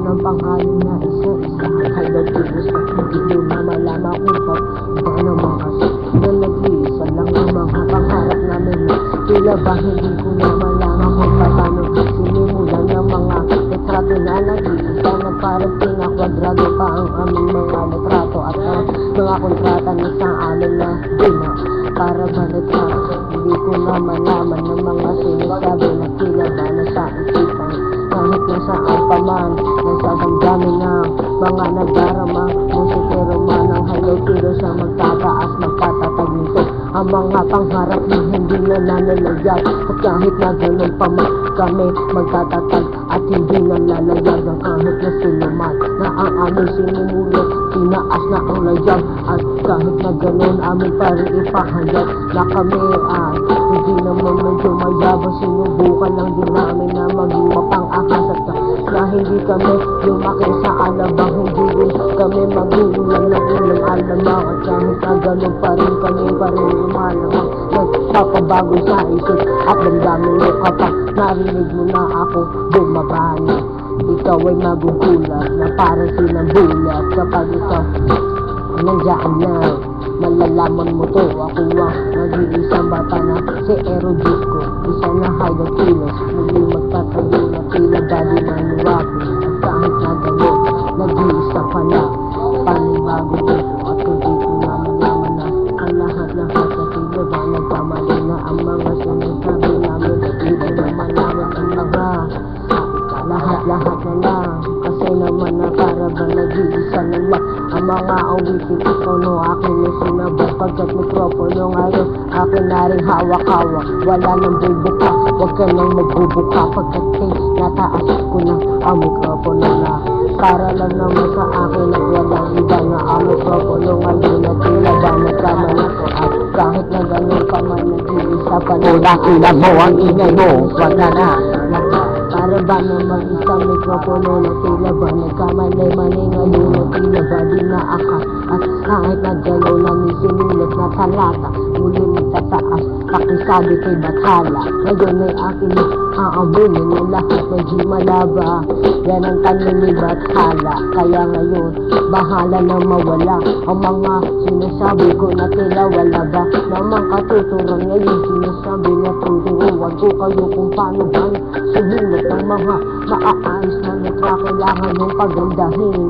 ng pangalan na isa-isa. Highlight kilos na hindi nyo na malaman kung ba naman kasi na nag-iisa lang ang mga pangarap namin. Tila ba hindi ko na malaman kung paano sinimulan ng mga retrato na nag-iisa na parang pinakwadrado pa ang aming mga retrato at ang mga kontrata na sa amin na dima para ba retrato. Hindi ko na malaman ng mga sinasabi na tila ba na sa isipan kahit nasaan pa man nasa damdamin ng mga nagdarama musikero man ang highlight kilos sa magtataas magpatatag nito ang mga pangarap na hindi na nanalayag at kahit na ganun pa man kami magtatatag at hindi na lalayag ang kahit na sinuman na ang aming sinumulot tinaas na ang layag at kahit na ganun amin pa rin ipahayag na kami ay hindi naman medyo mayabang sinubukan lang din namin na maging mapang-akas at na hindi kami lumaki sa alabang hindi din kami mag-uulan ng ilang alamang at kahit na ganun pa rin kami pa rin lumalamang nagpapabago sa isip at damdamin mo kapag narinig mo na ako bumaba na ikaw ay magugulat na parang sinambulat kapag ikaw nandiyan na malalaman mo to ako ang nag-iisang bata na si Erodis ko isa na highlight kilos muli magtatayo na tila dali na luwapo at kahit na gano'n nag-iisa pala panibago puso at hindi ko naman naman na ang lahat-lahat na tila ba nagkamali na ang mga sinasabi namin hindi naman naman ang mga lahat-lahat na lang kasi naman na para ba nag-iisa na lang ang mga awitin no akin yung sinabot pagkat mikropono ngayon akin na rin hawak-hawak wala nang bubuka wag ka nang magbubuka pagkat nataas ko na ang mikropono na para lang naman sa akin at walang iba na ang mikropono ngayon na tila ba nagkamali ko at kahit na ganun pa man nag-iisa pa na ulang-ulang mo ang ingay mo wag na na para ba naman isang mikropono na tila ba nagkamali-mali ngayon na tila ba di naakas at kahit na galaw namin sinilat na talata muli magtataas pakisabi kay Bathala ngayon ay akin na aaminin ng lahat na di malaba yan ang tanong ni Bathala kaya ngayon bahala na mawala ang mga sinasabi ko na tila wala ba namang katuturan ngayon sinasabi na tuturuan ko kayo kung paano ba sumunod ng mga maaayos na letra kailangan yung pagandahin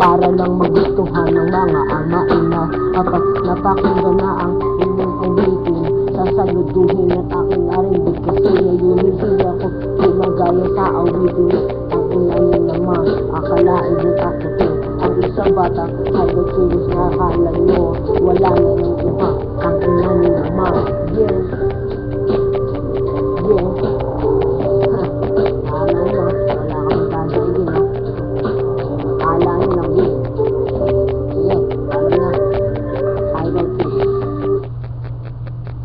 para lang magustuhan ng mga ama-ina kapag napakinggan na ang inyong ulitin sasaluduhin at aking narinig kasi ngayon hindi ako gumagaya sa awitin ang ina niyo naman akalain din ako to ang isang bata highlight kilos na akala nyo wala na